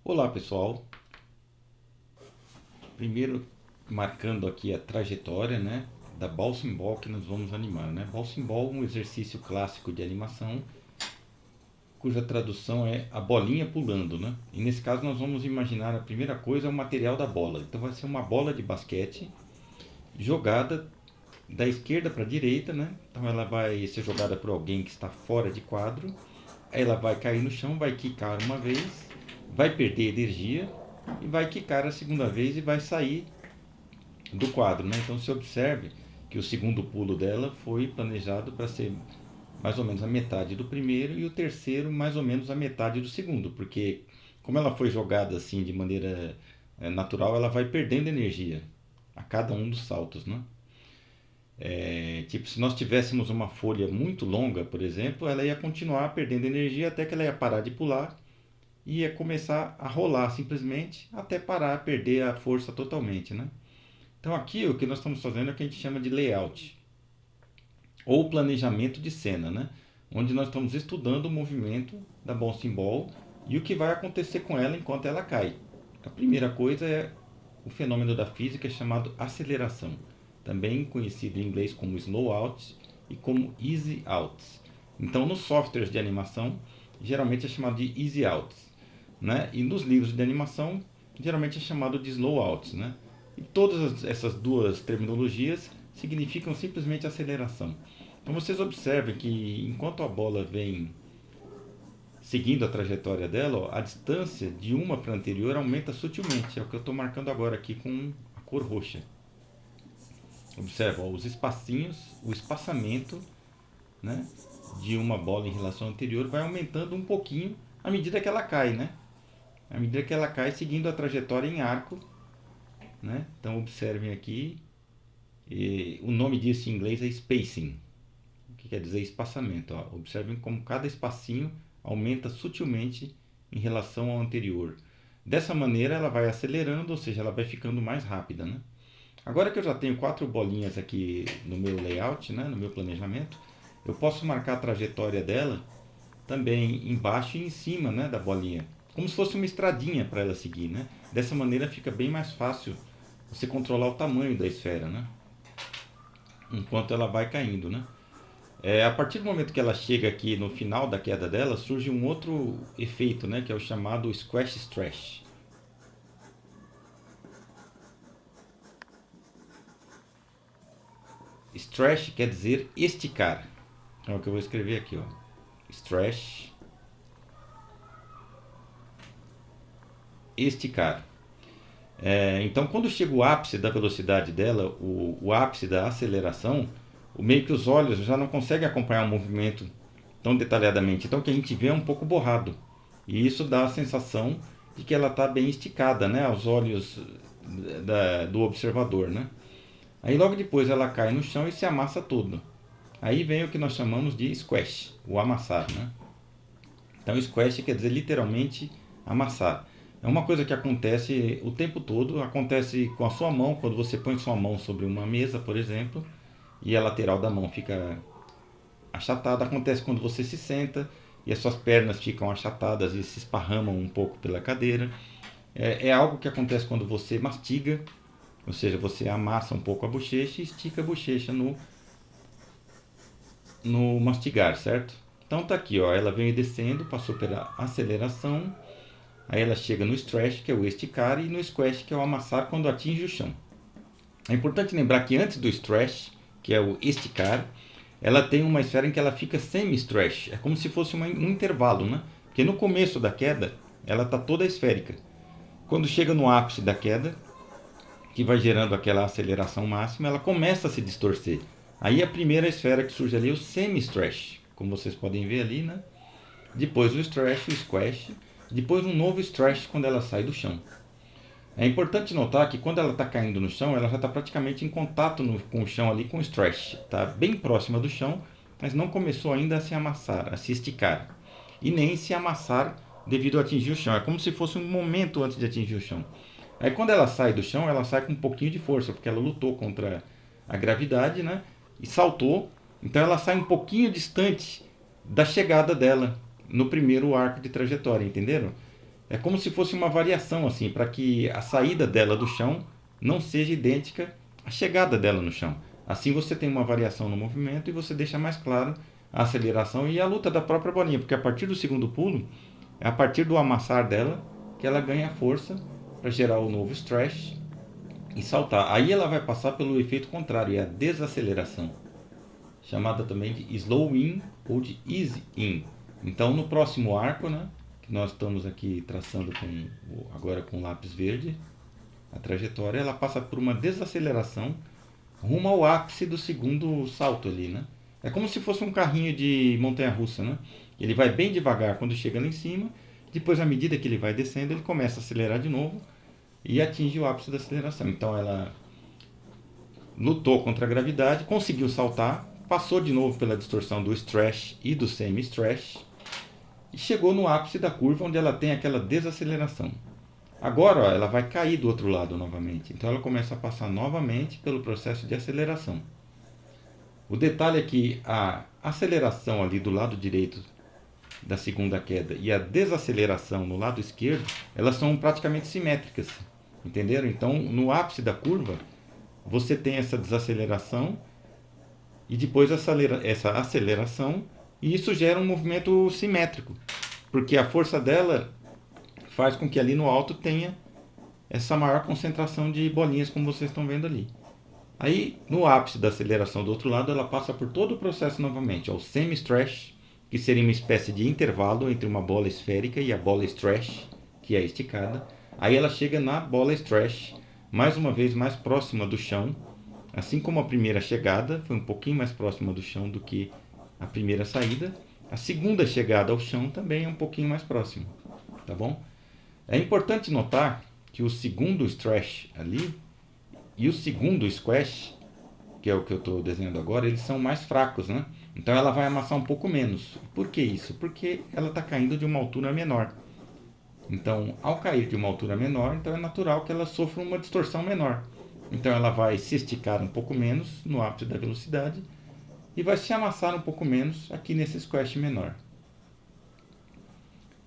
Olá pessoal, primeiro marcando aqui a trajetória, né, da Bouncing Ball que nós vamos animar, né? Bouncing Ball é um exercício clássico de animação cuja tradução é a bolinha pulando, né? E nesse caso nós vamos imaginar a primeira coisa é o material da bola. Então vai ser uma bola de basquete jogada da esquerda para a direita, né? Então ela vai ser jogada por alguém que está fora de quadro, aí ela vai cair no chão, vai quicar uma vez, vai perder energia e vai quicar a segunda vez e vai sair do quadro, né? Então se observe que o segundo pulo dela foi planejado para ser mais ou menos a metade do primeiro e o terceiro mais ou menos a metade do segundo, porque como ela foi jogada assim de maneira natural, ela vai perdendo energia a cada um dos saltos, né? Tipo, se nós tivéssemos uma folha muito longa, por exemplo, ela ia continuar perdendo energia até que ela ia parar de pular e ia começar a rolar simplesmente até parar, perder a força totalmente, né? Então aqui o que nós estamos fazendo é o que a gente chama de layout ou planejamento de cena, né? Onde nós estamos estudando o movimento da bouncing ball e o que vai acontecer com ela enquanto ela cai. A primeira coisa é o fenômeno da física chamado aceleração, também conhecido em inglês como slow out e como easy outs. Então, nos softwares de animação, geralmente é chamado de easy outs, né? E nos livros de animação, geralmente é chamado de slow outs, né? E todas essas duas terminologias significam simplesmente aceleração. Então vocês observem que enquanto a bola vem seguindo a trajetória dela, ó, a distância de uma para a anterior aumenta sutilmente. É o que eu estou marcando agora aqui com a cor roxa. Observa ó, os espacinhos, o espaçamento, né, de uma bola em relação à anterior vai aumentando um pouquinho à medida que ela cai, né? À medida que ela cai seguindo a trajetória em arco, né? Então observem aqui, o nome disso em inglês é spacing, que quer dizer espaçamento. Ó. Observem como cada espacinho aumenta sutilmente em relação ao anterior. Dessa maneira ela vai acelerando, ou seja, ela vai ficando mais rápida, né? Agora que eu já tenho quatro bolinhas aqui no meu layout, né, no meu planejamento, eu posso marcar a trajetória dela também embaixo e em cima, né, da bolinha, como se fosse uma estradinha para ela seguir, né? Dessa maneira fica bem mais fácil você controlar o tamanho da esfera, né? Enquanto ela vai caindo, né? A partir do momento que ela chega aqui no final da queda dela, surge um outro efeito, né, que é o chamado squash stretch. Stretch quer dizer esticar. É o que eu vou escrever aqui, ó. Stretch, esticar. Então, quando chega o ápice da velocidade dela, o ápice da aceleração, o meio que os olhos já não conseguem acompanhar o movimento tão detalhadamente. Então, o que a gente vê é um pouco borrado. E isso dá a sensação de que ela está bem esticada, né, aos olhos do observador, né? Aí logo depois ela cai no chão e se amassa tudo. Aí vem o que nós chamamos de squash, o amassar, né? Então squash quer dizer literalmente amassar. É uma coisa que acontece o tempo todo, acontece com a sua mão, quando você põe sua mão sobre uma mesa, por exemplo, e a lateral da mão fica achatada, acontece quando você se senta e as suas pernas ficam achatadas e se esparramam um pouco pela cadeira. É algo que acontece quando você mastiga, ou seja, você amassa um pouco a bochecha e estica a bochecha no mastigar, certo? Então tá aqui, ó, ela vem descendo, passou pela aceleração, aí ela chega no stretch, que é o esticar, e no squash, que é o amassar quando atinge o chão. É importante lembrar que antes do stretch, que é o esticar, ela tem uma esfera em que ela fica semi-stretch, é como se fosse um intervalo, né? Porque no começo da queda, ela está toda esférica. Quando chega no ápice da queda, que vai gerando aquela aceleração máxima, ela começa a se distorcer. Aí a primeira esfera que surge ali é o semi-stretch, como vocês podem ver ali, né? Depois o stretch, o squash, depois um novo stretch quando ela sai do chão. É importante notar que quando ela está caindo no chão, ela já está praticamente em contato com o chão ali com o stretch. Está bem próxima do chão, mas não começou ainda a se amassar, a se esticar. E nem se amassar devido a atingir o chão. É como se fosse um momento antes de atingir o chão. Aí quando ela sai do chão, ela sai com um pouquinho de força, porque ela lutou contra a gravidade, né? E saltou. Então ela sai um pouquinho distante da chegada dela no primeiro arco de trajetória, entenderam? É como se fosse uma variação, assim, para que a saída dela do chão não seja idêntica à chegada dela no chão. Assim você tem uma variação no movimento e você deixa mais claro a aceleração e a luta da própria bolinha, porque a partir do segundo pulo, é a partir do amassar dela que ela ganha força para gerar o novo stretch e saltar. Aí ela vai passar pelo efeito contrário, é a desaceleração, chamada também de slow in ou de easy in. Então no próximo arco, né, que nós estamos aqui traçando agora com lápis verde, a trajetória, ela passa por uma desaceleração rumo ao ápice do segundo salto ali, né? É como se fosse um carrinho de montanha-russa, né? Ele vai bem devagar quando chega lá em cima, depois à medida que ele vai descendo, ele começa a acelerar de novo e atinge o ápice da aceleração. Então ela lutou contra a gravidade, conseguiu saltar, passou de novo pela distorção do stretch e do semi-stretch e chegou no ápice da curva onde ela tem aquela desaceleração. Agora ó, ela vai cair do outro lado novamente, então ela começa a passar novamente pelo processo de aceleração. O detalhe é que a aceleração ali do lado direito da segunda queda e a desaceleração no lado esquerdo, elas são praticamente simétricas, entenderam? Então no ápice da curva você tem essa desaceleração e depois essa aceleração, e isso gera um movimento simétrico, porque a força dela faz com que ali no alto tenha essa maior concentração de bolinhas, como vocês estão vendo ali. Aí, no ápice da aceleração do outro lado, ela passa por todo o processo novamente, o semi-stretch, que seria uma espécie de intervalo entre uma bola esférica e a bola stretch, que é esticada. Aí ela chega na bola stretch, mais uma vez mais próxima do chão, assim como a primeira chegada foi um pouquinho mais próxima do chão do que a primeira saída, a segunda chegada ao chão também é um pouquinho mais próxima, tá bom? É importante notar que o segundo stretch ali e o segundo squash, que é o que eu estou desenhando agora, eles são mais fracos, né? Então ela vai amassar um pouco menos. Por que isso? Porque ela está caindo de uma altura menor. Então, ao cair de uma altura menor, então é natural que ela sofra uma distorção menor. Então ela vai se esticar um pouco menos no ápice da velocidade e vai se amassar um pouco menos aqui nesse squash menor.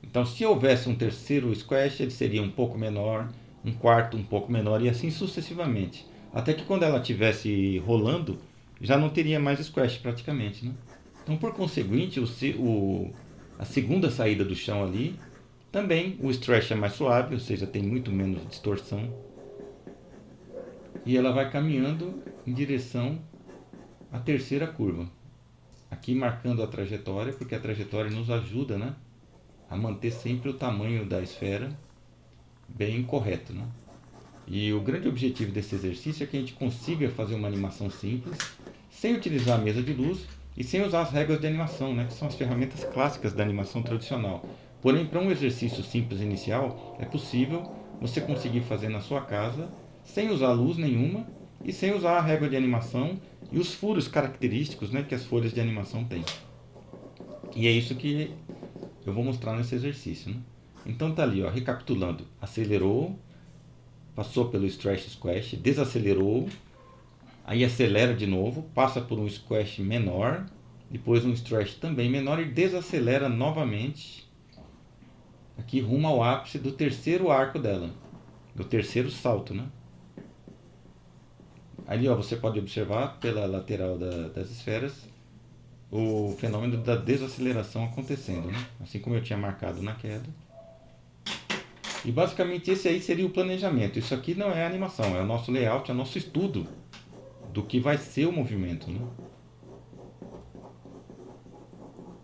Então, se houvesse um terceiro squash, ele seria um pouco menor, um quarto um pouco menor e assim sucessivamente. Até que quando ela estivesse rolando, já não teria mais squash praticamente, né? Então, por conseguinte, a segunda saída do chão ali, também o stretch é mais suave, ou seja, tem muito menos distorção. E ela vai caminhando em direção à terceira curva. Aqui marcando a trajetória, porque a trajetória nos ajuda, né, a manter sempre o tamanho da esfera bem correto, né? E o grande objetivo desse exercício é que a gente consiga fazer uma animação simples, sem utilizar a mesa de luz e sem usar as regras de animação, né, que são as ferramentas clássicas da animação tradicional. Porém, para um exercício simples inicial, é possível você conseguir fazer na sua casa, sem usar luz nenhuma e sem usar a regra de animação e os furos característicos, né, que as folhas de animação têm. E é isso que eu vou mostrar nesse exercício, né? Então tá ali, ó, recapitulando, acelerou, passou pelo stretch squash, desacelerou, aí acelera de novo, passa por um squash menor, depois um stretch também menor e desacelera novamente, aqui rumo ao ápice do terceiro arco dela, do terceiro salto, né? Ali, ó, você pode observar pela lateral das esferas o fenômeno da desaceleração acontecendo, né? Assim como eu tinha marcado na queda. E basicamente esse aí seria o planejamento. Isso aqui não é animação, é o nosso layout, é o nosso estudo do que vai ser o movimento, né?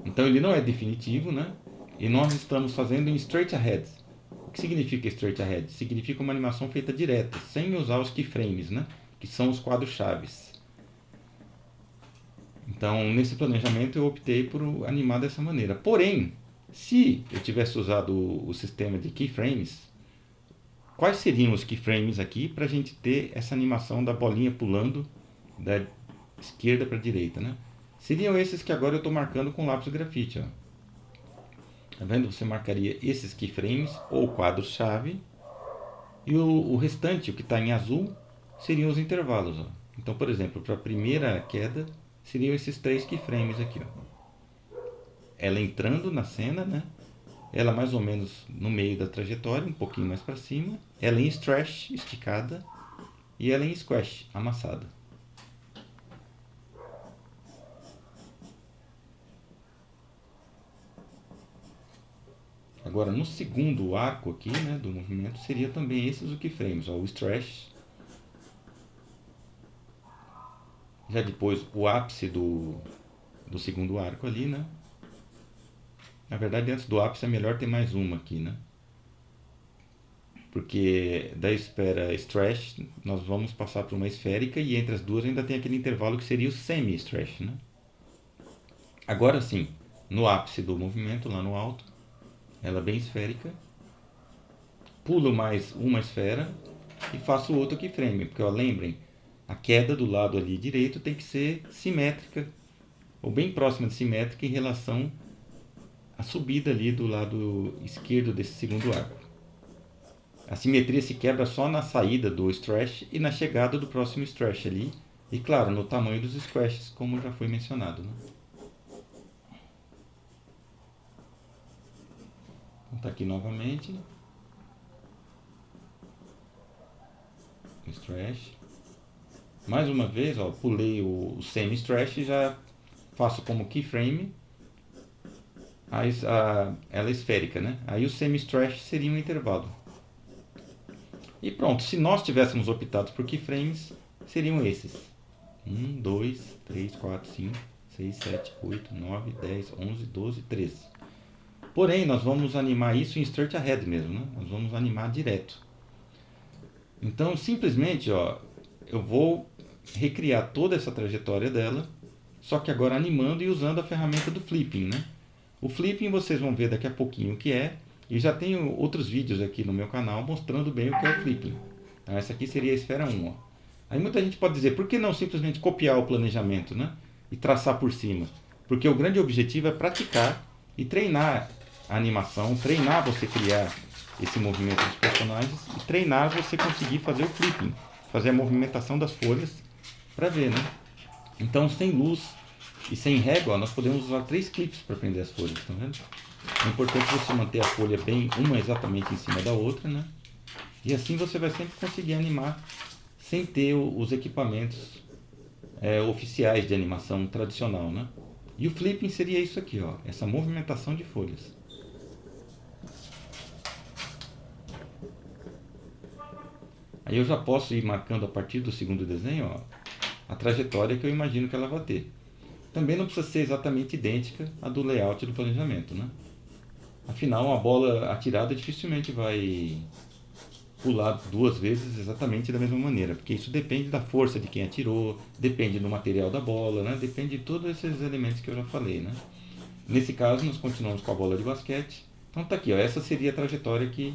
Então ele não é definitivo, né? E nós estamos fazendo em straight ahead. O que significa straight ahead? Significa uma animação feita direta, sem usar os keyframes, né? Que são os quadros chaves. Então, nesse planejamento eu optei por animar dessa maneira. Porém, se eu tivesse usado o sistema de keyframes, quais seriam os keyframes aqui para a gente ter essa animação da bolinha pulando da esquerda para a direita, né? Seriam esses que agora eu estou marcando com lápis grafite, ó. Tá vendo? Você marcaria esses keyframes ou quadros-chave e o restante, o que está em azul, seriam os intervalos, ó. Então, por exemplo, para a primeira queda, seriam esses 3 keyframes aqui, ó. Ela entrando na cena, né? ela mais ou menos no meio da trajetória, um pouquinho mais para cima, ela em stretch, esticada, e ela em squash, amassada. Agora, no segundo arco aqui, né, do movimento, seria também esses o keyframes, ó, o stretch. Já depois o ápice do segundo arco ali, né? Na verdade, antes do ápice é melhor ter mais uma aqui, né? Porque da esfera stretch nós vamos passar para uma esférica e entre as duas ainda tem aquele intervalo que seria o semi-stretch, né? Agora sim, no ápice do movimento, lá no alto, ela bem esférica, pulo mais uma esfera e faço outro keyframe, porque ó, lembrem, a queda do lado ali direito tem que ser simétrica, ou bem próxima de simétrica em relação à subida ali do lado esquerdo desse segundo arco. A simetria se quebra só na saída do stretch e na chegada do próximo stretch ali, e claro, no tamanho dos squashes, como já foi mencionado, né? Então tá aqui novamente, stretch. Mais uma vez, ó, pulei o semi-stretch e já faço como keyframe ela é esférica, né? Aí o semi-stretch seria um intervalo. E pronto, se nós tivéssemos optado por keyframes, seriam esses. 1, 2, 3, 4, 5, 6, 7, 8, 9, 10, 11, 12, 13. Porém, nós vamos animar isso em Start Ahead mesmo, né? Nós vamos animar direto. Então, simplesmente, ó, eu vou recriar toda essa trajetória dela, só que agora animando e usando a ferramenta do Flipping, né? O Flipping vocês vão ver daqui a pouquinho o que é, e já tenho outros vídeos aqui no meu canal mostrando bem o que é o Flipping. Então, essa aqui seria a esfera 1, ó. Aí muita gente pode dizer, por que não simplesmente copiar o planejamento, né? E traçar por cima? Porque o grande objetivo é praticar e treinar a animação, treinar você criar esse movimento dos personagens e treinar você conseguir fazer o flipping, fazer a movimentação das folhas para ver, né? Então, sem luz e sem régua, nós podemos usar 3 clips para prender as folhas, tá vendo? É importante você manter a folha bem, uma exatamente em cima da outra, né? E assim você vai sempre conseguir animar sem ter os equipamentos oficiais de animação tradicional, né? E o flipping seria isso aqui, ó, essa movimentação de folhas. Aí eu já posso ir marcando a partir do segundo desenho, ó, a trajetória que eu imagino que ela vai ter. Também não precisa ser exatamente idêntica à do layout do planejamento, né? Afinal, uma bola atirada dificilmente vai pular 2 vezes exatamente da mesma maneira, porque isso depende da força de quem atirou, depende do material da bola, né? Depende de todos esses elementos que eu já falei, né? Nesse caso, nós continuamos com a bola de basquete. Então tá aqui, ó, essa seria a trajetória que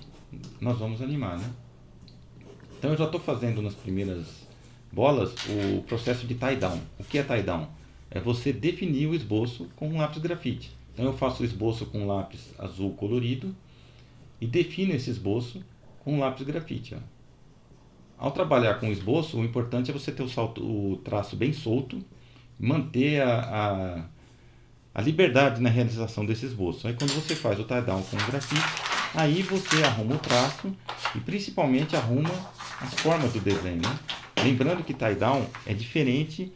nós vamos animar, né? Então eu já estou fazendo nas primeiras bolas o processo de tie-down. O que é tie-down? É você definir o esboço com um lápis grafite. Então eu faço o esboço com lápis azul colorido e defino esse esboço com lápis grafite. Ó. Ao trabalhar com o esboço, o importante é você ter o traço bem solto, manter a liberdade na realização desse esboço. Aí quando você faz o tie-down com o grafite, aí você arruma o traço e principalmente arruma as formas do desenho. Né? Lembrando que tie-down é diferente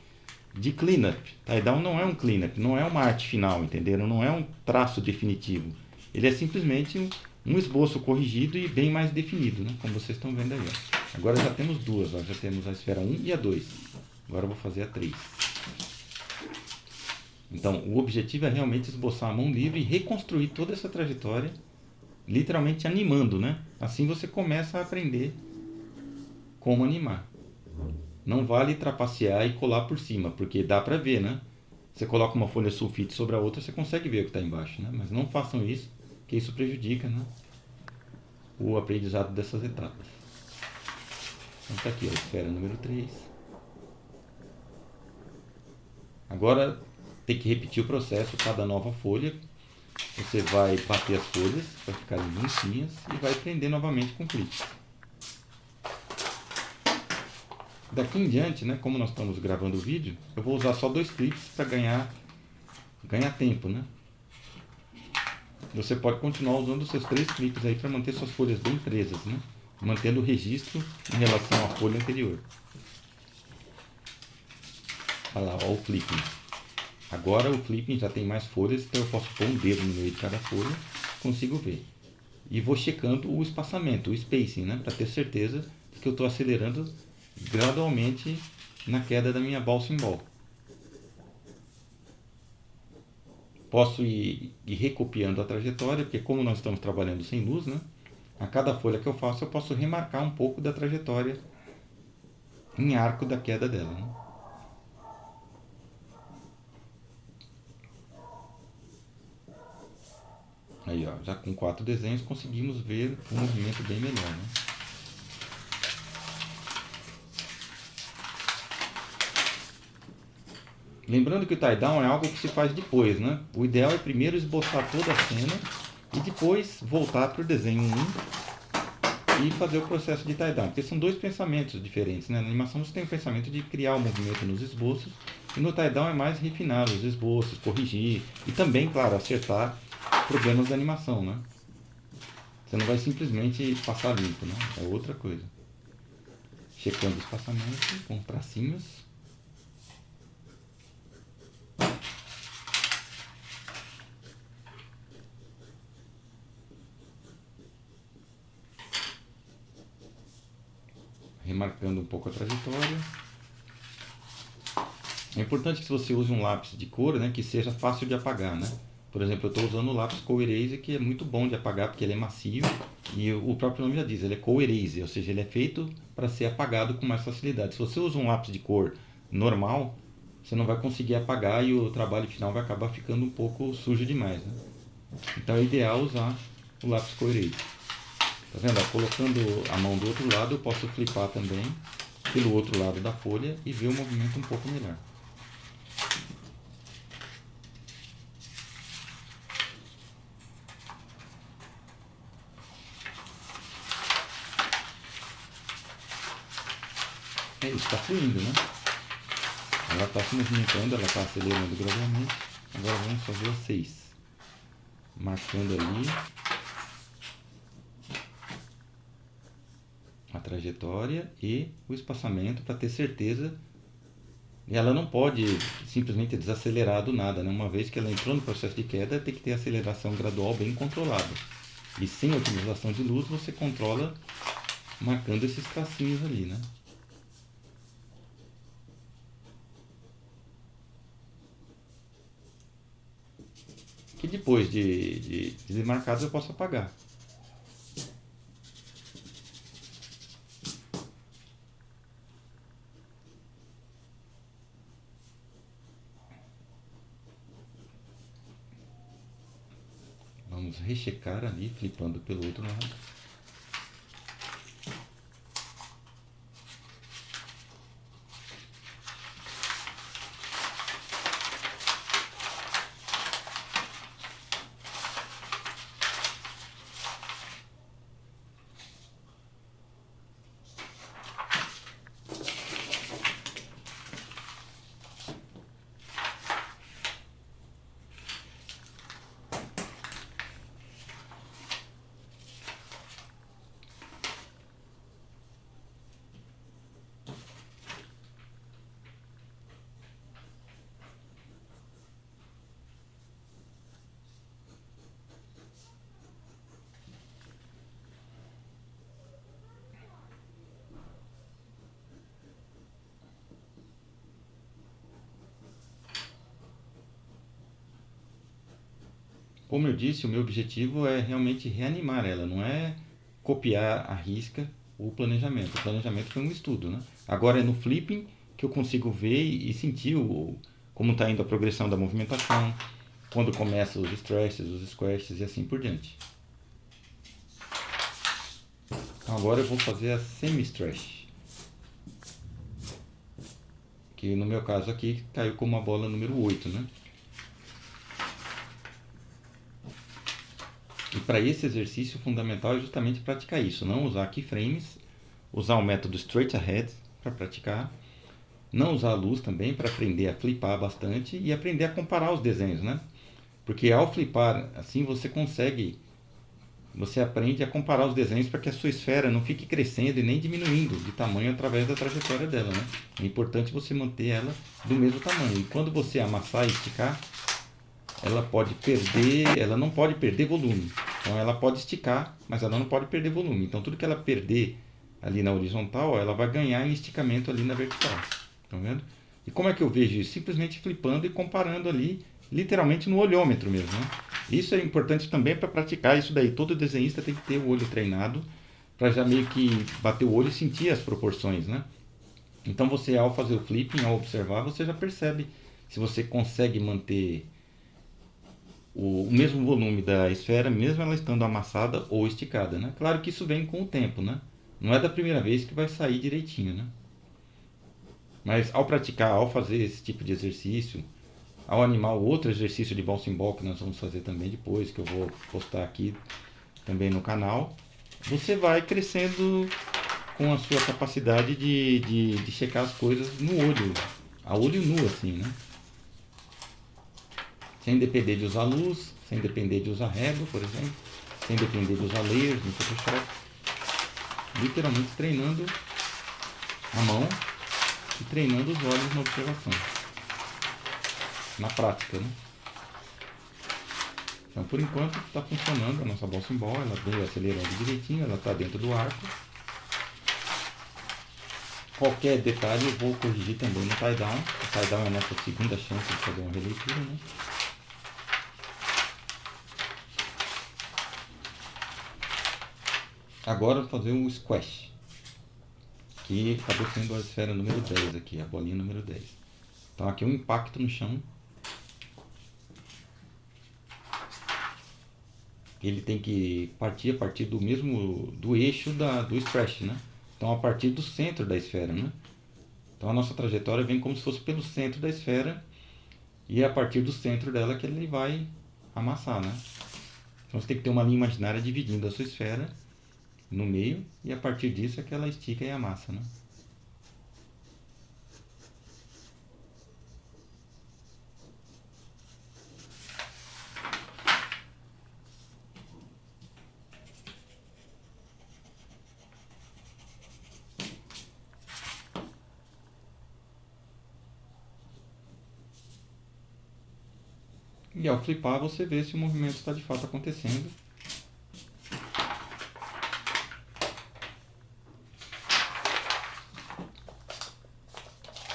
de cleanup. Tie-down não é um cleanup, não é uma arte final, entenderam? Não é um traço definitivo. Ele é simplesmente um esboço corrigido e bem mais definido, né? Como vocês estão vendo aí. Ó. Agora já temos duas, ó. Já temos a esfera 1 e a 2. Agora eu vou fazer a 3. Então, o objetivo é realmente esboçar a mão livre e reconstruir toda essa trajetória, literalmente animando, né? Assim você começa a aprender como animar. Não vale trapacear e colar por cima, porque dá pra ver, né? Você coloca uma folha sulfite sobre a outra, você consegue ver o que está embaixo, né? Mas não façam isso, que isso prejudica, né? O aprendizado dessas etapas. Então tá aqui, a esfera número 3. Agora tem que repetir o processo, cada nova folha. Você vai bater as folhas para ficarem limcinhas e vai prender novamente com clips. Daqui em diante, né, como nós estamos gravando o vídeo, eu vou usar só 2 clips para ganhar tempo, né? você pode continuar usando os seus 3 clipes aí para manter suas folhas bem presas, né? Mantendo o registro em relação à folha anterior. Olha lá, ó, o clipping. Agora o clipping já tem mais folhas, então eu posso pôr um dedo no meio de cada folha, consigo ver. E vou checando o espaçamento, o spacing, né? Para ter certeza que eu estou acelerando gradualmente na queda da minha Bouncing Ball. Posso ir recopiando a trajetória, porque como nós estamos trabalhando sem luz, né? A cada folha que eu faço, eu posso remarcar um pouco da trajetória em arco da queda dela, né? Aí, ó, já com 4 desenhos conseguimos ver o movimento bem melhor, né? Lembrando que o tie-down é algo que se faz depois, né? O ideal é primeiro esboçar toda a cena e depois voltar para o desenho 1 e fazer o processo de tie-down. Porque são 2 pensamentos diferentes, né? Na animação você tem o pensamento de criar o movimento nos esboços e no tie-down é mais refinar os esboços, corrigir e também, claro, acertar problemas da animação, né? Você não vai simplesmente passar limpo, né? É outra coisa. Checando o espaçamento com tracinhos. Remarcando um pouco a trajetória. É importante que se você use um lápis de cor, né, que seja fácil de apagar, né? Por exemplo, eu estou usando o lápis Kohl Eraser, que é muito bom de apagar porque ele é macio e o próprio nome já diz, ele é Kohl Eraser, ou seja, ele é feito para ser apagado com mais facilidade. Se você usa um lápis de cor normal, você não vai conseguir apagar e o trabalho final vai acabar ficando um pouco sujo demais, né? Então é ideal usar o lápis Kohl Eraser. Tá vendo? Colocando a mão do outro lado, eu posso flipar também pelo outro lado da folha e ver o movimento um pouco melhor. É isso, está fluindo, né? Ela está se movimentando, ela está acelerando gradualmente. Agora vamos fazer a 6. Marcando ali a trajetória e o espaçamento para ter certeza. E ela não pode simplesmente desacelerar do nada, né? Uma vez que ela entrou no processo de queda, tem que ter aceleração gradual bem controlada. E sem otimização de luz, você controla marcando esses tracinhos ali, né? Que depois de demarcados eu posso apagar. Vamos rechecar ali, flipando pelo outro lado. Como eu disse, o meu objetivo é realmente reanimar ela, não é copiar à risca o planejamento. O planejamento foi um estudo, né? Agora é no flipping que eu consigo ver e sentir como está indo a progressão da movimentação, quando começam os stresses, os squashes e assim por diante. Então agora eu vou fazer a semi-stretch, que no meu caso aqui caiu como a bola número 8, né? E para esse exercício, o fundamental é justamente praticar isso, não usar keyframes, usar o método straight ahead para praticar, não usar a luz também para aprender a flipar bastante e aprender a comparar os desenhos, né? Porque ao flipar assim você aprende a comparar os desenhos para que a sua esfera não fique crescendo e nem diminuindo de tamanho através da trajetória dela, né? É importante você manter ela do mesmo tamanho. E quando você amassar e esticar, ela não pode perder volume. Então ela pode esticar, mas ela não pode perder volume. Então tudo que ela perder ali na horizontal, ela vai ganhar em esticamento ali na vertical. Estão vendo? E como é que eu vejo isso? Simplesmente flipando e comparando ali, literalmente no olhômetro mesmo, né? Isso é importante também para praticar isso daí. Todo desenhista tem que ter o olho treinado para já meio que bater o olho e sentir as proporções, né? Então você, ao fazer o flipping, ao observar, você já percebe se você consegue manter o mesmo volume da esfera, mesmo ela estando amassada ou esticada, né? Claro que isso vem com o tempo, né? Não é da primeira vez que vai sair direitinho, né? Mas ao praticar, ao fazer esse tipo de exercício, ao animar o outro exercício de bouncing ball que nós vamos fazer também depois, que eu vou postar aqui também no canal, você vai crescendo com a sua capacidade de checar as coisas no olho, a olho nu assim, né? Sem depender de usar luz, sem depender de usar régua, por exemplo, sem depender de usar layers no Photoshop, literalmente treinando a mão e treinando os olhos na observação, na prática, né? Então, por enquanto, está funcionando a nossa bouncing ball, ela veio acelerando direitinho, ela está dentro do arco. Qualquer detalhe eu vou corrigir também no tie-down. O tie-down é a nossa segunda chance de fazer uma releitura, né? Agora vou fazer um squash, que acabou sendo a esfera número 10 aqui, a bolinha número 10. Então aqui é um impacto no chão. Ele tem que partir a partir do eixo do stretch, né? Então a partir do centro da esfera, né? Então a nossa trajetória vem como se fosse pelo centro da esfera e é a partir do centro dela que ele vai amassar, né? Então você tem que ter uma linha imaginária dividindo a sua esfera no meio e a partir disso é que ela estica e amassa, né? E ao flipar você vê se o movimento está de fato acontecendo.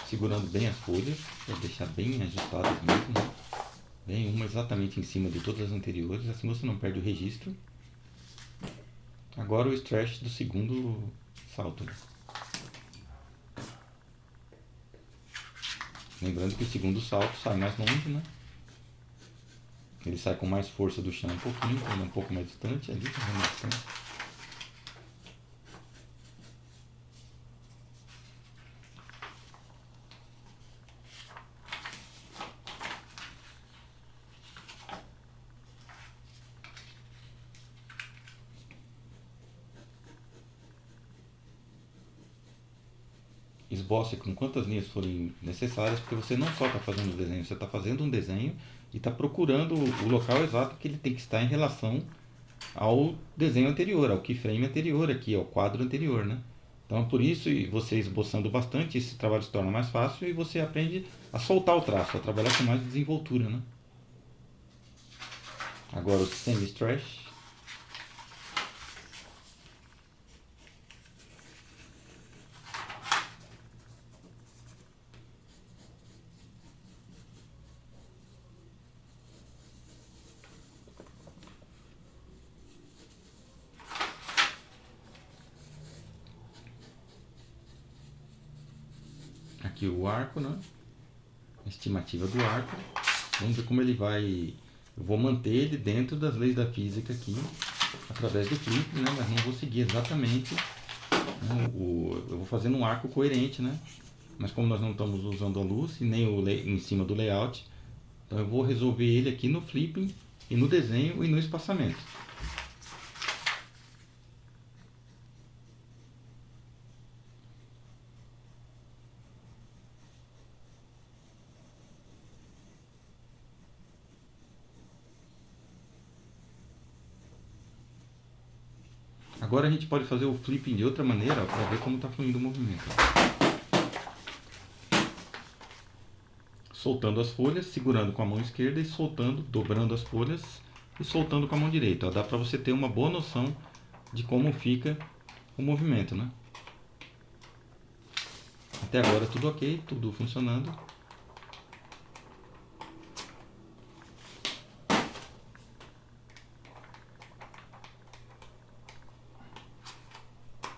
Segurando bem as folhas, para deixar bem ajustadas mesmo, né? Bem uma exatamente em cima de todas as anteriores, assim você não perde o registro. Agora o stretch do segundo salto. Lembrando que o segundo salto sai mais longe, né? Ele sai com mais força do chão um pouquinho, ele é um pouco mais distante ali, tá mais distante. Esboce com quantas linhas forem necessárias, porque você não só está fazendo o desenho, você está fazendo um desenho e está procurando o local exato que ele tem que estar em relação ao desenho anterior, ao keyframe anterior aqui, ao quadro anterior, né? Então, por isso, e você esboçando bastante, esse trabalho se torna mais fácil e você aprende a soltar o traço, a trabalhar com mais desenvoltura, né? Agora o semi-stretch. Aqui o arco, né? A estimativa do arco. Vamos ver como ele vai. Eu vou manter ele dentro das leis da física aqui, através do flip, né? Mas não vou seguir exatamente. Né? Eu vou fazendo um arco coerente, né? Mas como nós não estamos usando a luz e nem em cima do layout, então eu vou resolver ele aqui no flipping e no desenho e no espaçamento. Agora a gente pode fazer o flipping de outra maneira para ver como está fluindo o movimento. Soltando as folhas, segurando com a mão esquerda e soltando, dobrando as folhas e soltando com a mão direita. Ó, dá para você ter uma boa noção de como fica o movimento, né? Até agora tudo ok, tudo funcionando.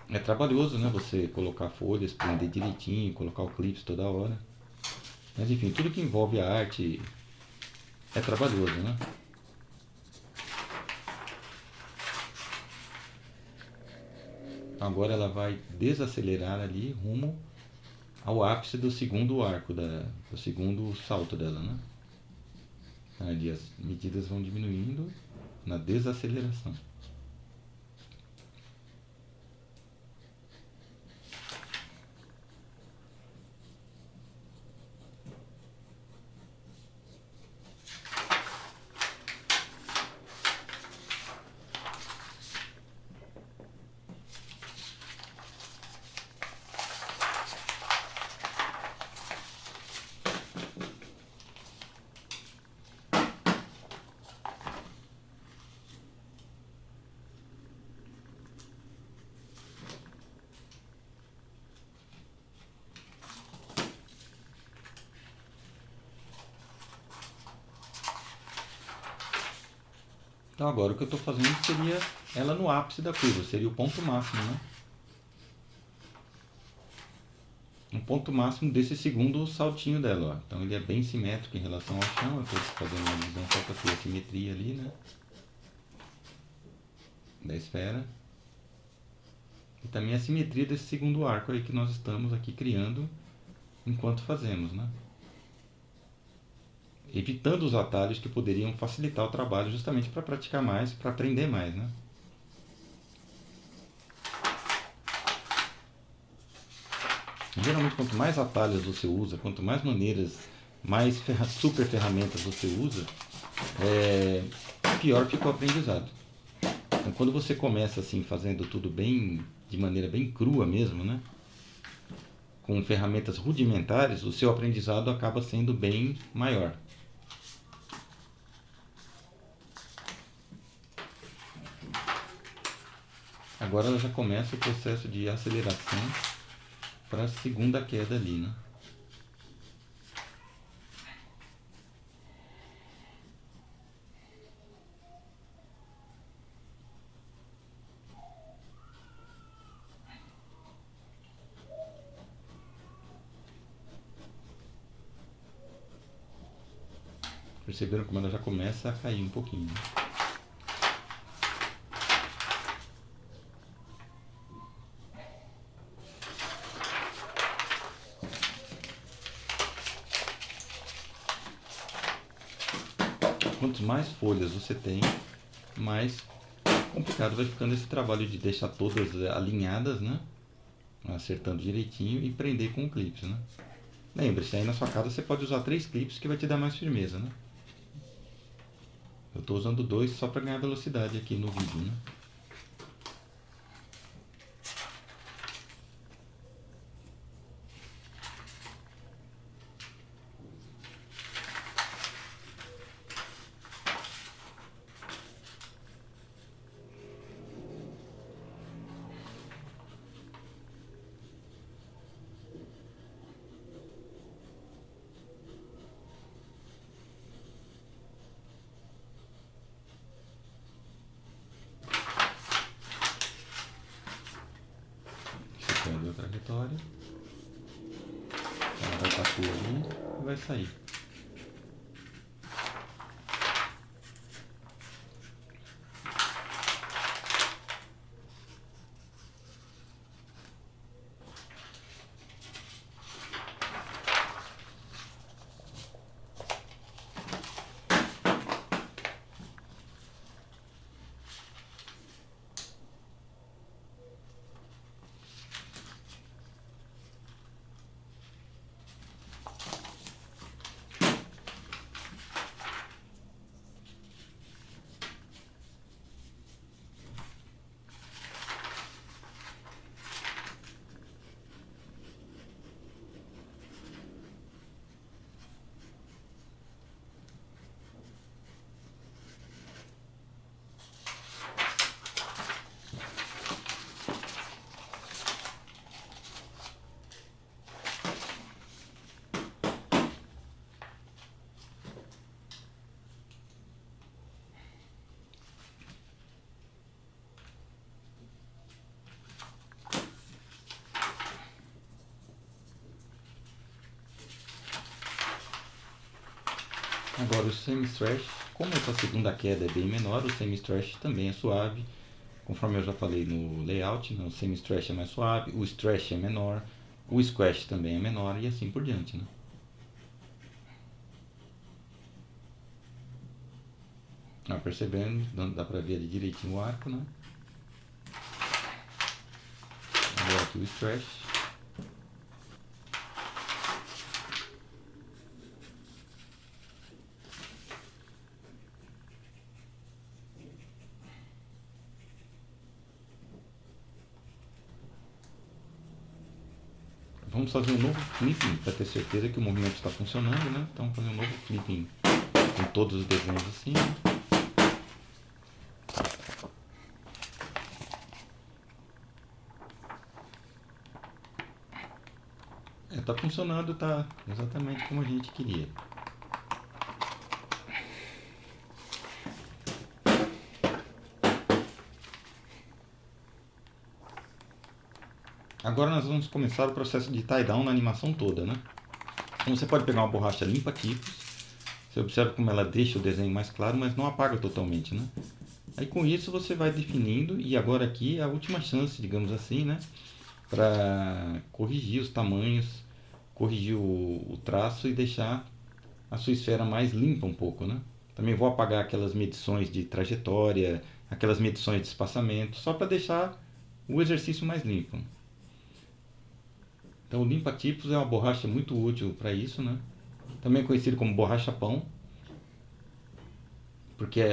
É trabalhoso, né? Você colocar folhas, prender direitinho, colocar o clipe toda hora. Mas enfim, tudo que envolve a arte é trabalhoso, né? Agora ela vai desacelerar ali rumo ao ápice do segundo arco, do segundo salto dela, né? Ali as medidas vão diminuindo na desaceleração. Então agora o que eu estou fazendo seria ela no ápice da curva, seria o ponto máximo, né? Um ponto máximo desse segundo saltinho dela, ó. Então ele é bem simétrico em relação ao chão, eu estou fazendo uma visão só para ter a simetria ali, né? Da esfera. E também a simetria desse segundo arco aí que nós estamos aqui criando enquanto fazemos, né? Evitando os atalhos que poderiam facilitar o trabalho justamente para praticar mais, para aprender mais, né? Geralmente, quanto mais atalhos você usa, quanto mais maneiras, mais super ferramentas você usa, pior fica o aprendizado. Então, quando você começa assim, fazendo tudo bem, de maneira bem crua mesmo, né? Com ferramentas rudimentares, o seu aprendizado acaba sendo bem maior. Agora ela já começa o processo de aceleração para a segunda queda ali, né? Perceberam como ela já começa a cair um pouquinho, né? Quanto mais folhas você tem, mais complicado vai ficando esse trabalho de deixar todas alinhadas, né? Acertando direitinho e prender com clips, né? Lembre-se, aí na sua casa você pode usar 3 clips que vai te dar mais firmeza, né? Eu estou usando 2 só para ganhar velocidade aqui no vídeo, né? Secando a trajetória. Ela vai passar ali e vai sair. Agora o semi-stretch, como essa segunda queda é bem menor, o semi-stretch também é suave. Conforme eu já falei no layout, né? O semi-stretch é mais suave, o stretch é menor, o squash também é menor e assim por diante, né? Percebendo, dá pra ver ali direitinho o arco, né? Agora aqui o stretch. Vamos fazer um novo flipping para ter certeza que o movimento está funcionando, né? Então fazer um novo flipping com todos os desenhos assim. Tá funcionando, tá exatamente como a gente queria. Agora nós vamos começar o processo de tie down na animação toda, né? Então você pode pegar uma borracha limpa tipos. Você observa como ela deixa o desenho mais claro, mas não apaga totalmente, né? Aí com isso você vai definindo, e agora aqui é a última chance, digamos assim, né? Para corrigir os tamanhos, corrigir o traço e deixar a sua esfera mais limpa um pouco, né? Também vou apagar aquelas medições de trajetória, aquelas medições de espaçamento, só para deixar o exercício mais limpo. Então o limpa-tipos é uma borracha muito útil para isso, né? Também conhecido como borracha pão,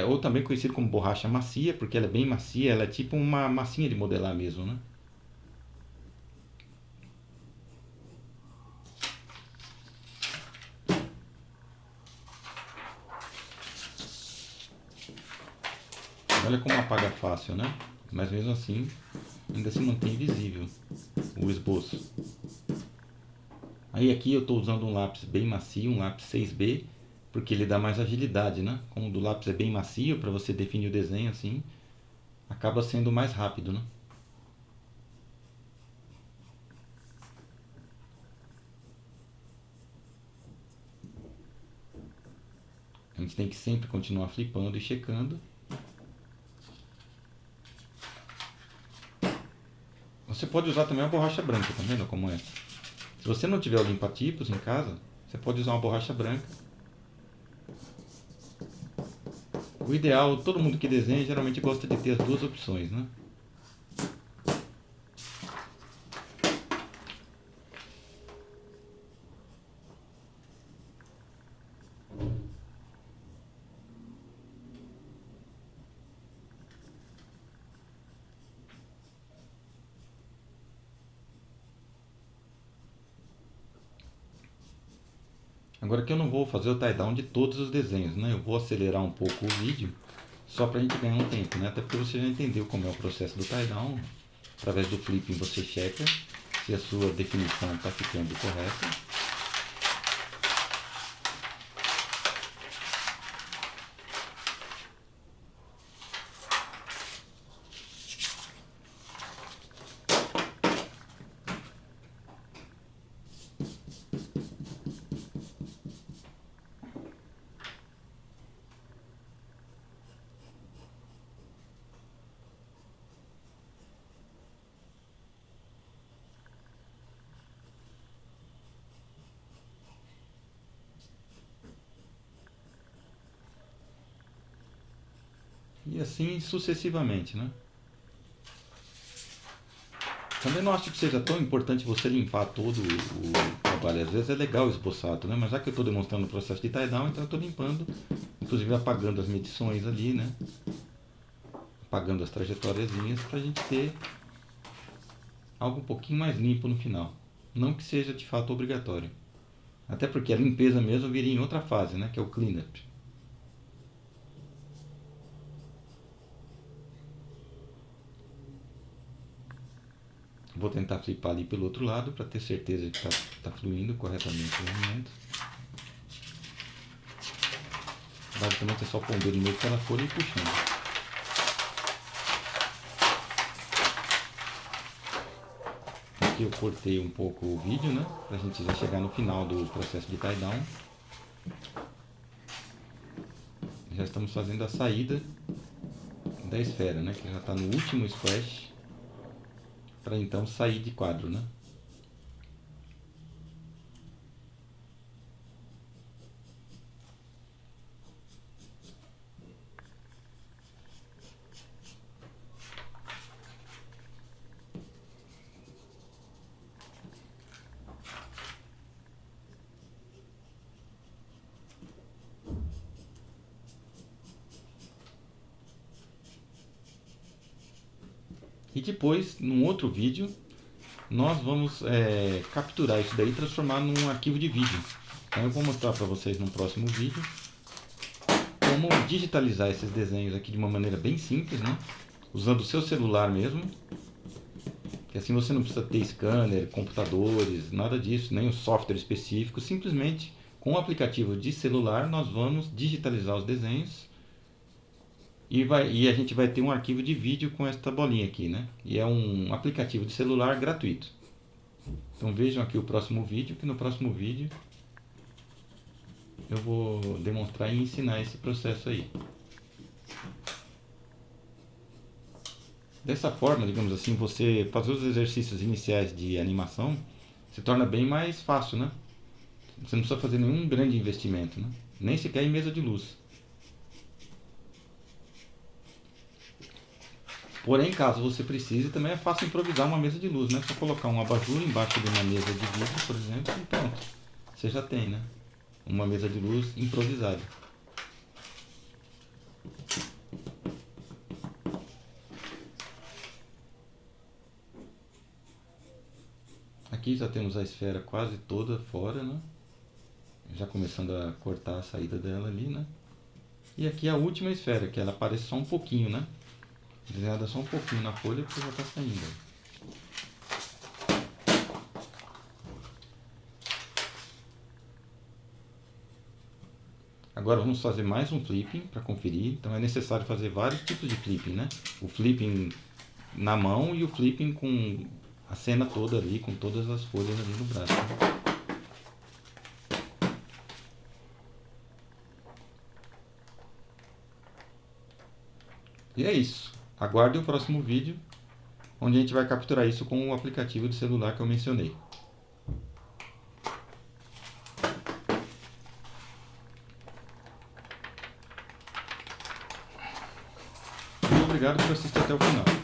ou também conhecido como borracha macia, porque ela é bem macia, ela é tipo uma massinha de modelar mesmo, né? Olha como apaga fácil, né? Mas mesmo assim, ainda se mantém visível o esboço. Aí aqui eu estou usando um lápis bem macio, um lápis 6B, porque ele dá mais agilidade, né? Como o do lápis é bem macio, para você definir o desenho assim, acaba sendo mais rápido, né? A gente tem que sempre continuar flipando e checando. Você pode usar também uma borracha branca, tá vendo como é? Se você não tiver o limpa-tipos em casa, você pode usar uma borracha branca. O ideal, todo mundo que desenha geralmente gosta de ter as duas opções, né? Agora aqui eu não vou fazer o tie-down de todos os desenhos, né? Eu vou acelerar um pouco o vídeo, só para a gente ganhar um tempo, né? Até porque você já entendeu como é o processo do tie-down. Através do flipping você checa se a sua definição está ficando correta. E assim sucessivamente, né? Também não acho que seja tão importante você limpar todo o trabalho. Às vezes é legal esboçado, né? Mas já que eu estou demonstrando o processo de tie-down, então eu estou limpando, inclusive apagando as medições ali, né? Apagando as trajetóriazinhas para a gente ter algo um pouquinho mais limpo no final. Não que seja de fato obrigatório. Até porque a limpeza mesmo viria em outra fase, né? Que é o cleanup. Vou tentar flipar ali pelo outro lado para ter certeza que está fluindo corretamente o movimento. Basicamente é só pôr o dedo meio pela folha e puxando. Aqui eu cortei um pouco o vídeo, né? Pra gente já chegar no final do processo de tie-down. Já estamos fazendo a saída da esfera, né? Que já está no último splash, para então sair de quadro, né? E depois, num outro vídeo, nós vamos capturar isso daí e transformar num arquivo de vídeo. Então eu vou mostrar para vocês no próximo vídeo como digitalizar esses desenhos aqui de uma maneira bem simples, né? Usando o seu celular mesmo, que assim você não precisa ter scanner, computadores, nada disso, nem um software específico. Simplesmente com o aplicativo de celular nós vamos digitalizar os desenhos e a gente vai ter um arquivo de vídeo com esta bolinha aqui, né? E é um aplicativo de celular gratuito. Então vejam aqui o próximo vídeo, que no próximo vídeo eu vou demonstrar e ensinar esse processo aí. Dessa forma, digamos assim, você fazer os exercícios iniciais de animação se torna bem mais fácil, né? Você não precisa fazer nenhum grande investimento, né? Nem sequer em mesa de luz. Porém, caso você precise, também é fácil improvisar uma mesa de luz, né? Só colocar um abajur embaixo de uma mesa de vidro, por exemplo, e pronto. Você já tem, né? Uma mesa de luz improvisada. Aqui já temos a esfera quase toda fora, né? Já começando a cortar a saída dela ali, né? E aqui a última esfera, que ela aparece só um pouquinho, né? Desenhada só um pouquinho na folha, porque já está saindo. Agora vamos fazer mais um clipping para conferir. Então é necessário fazer vários tipos de clipping, né? O flipping na mão e o flipping com a cena toda ali, com todas as folhas ali no braço. E é isso. Aguarde o próximo vídeo, onde a gente vai capturar isso com o aplicativo de celular que eu mencionei. Muito obrigado por assistir até o final.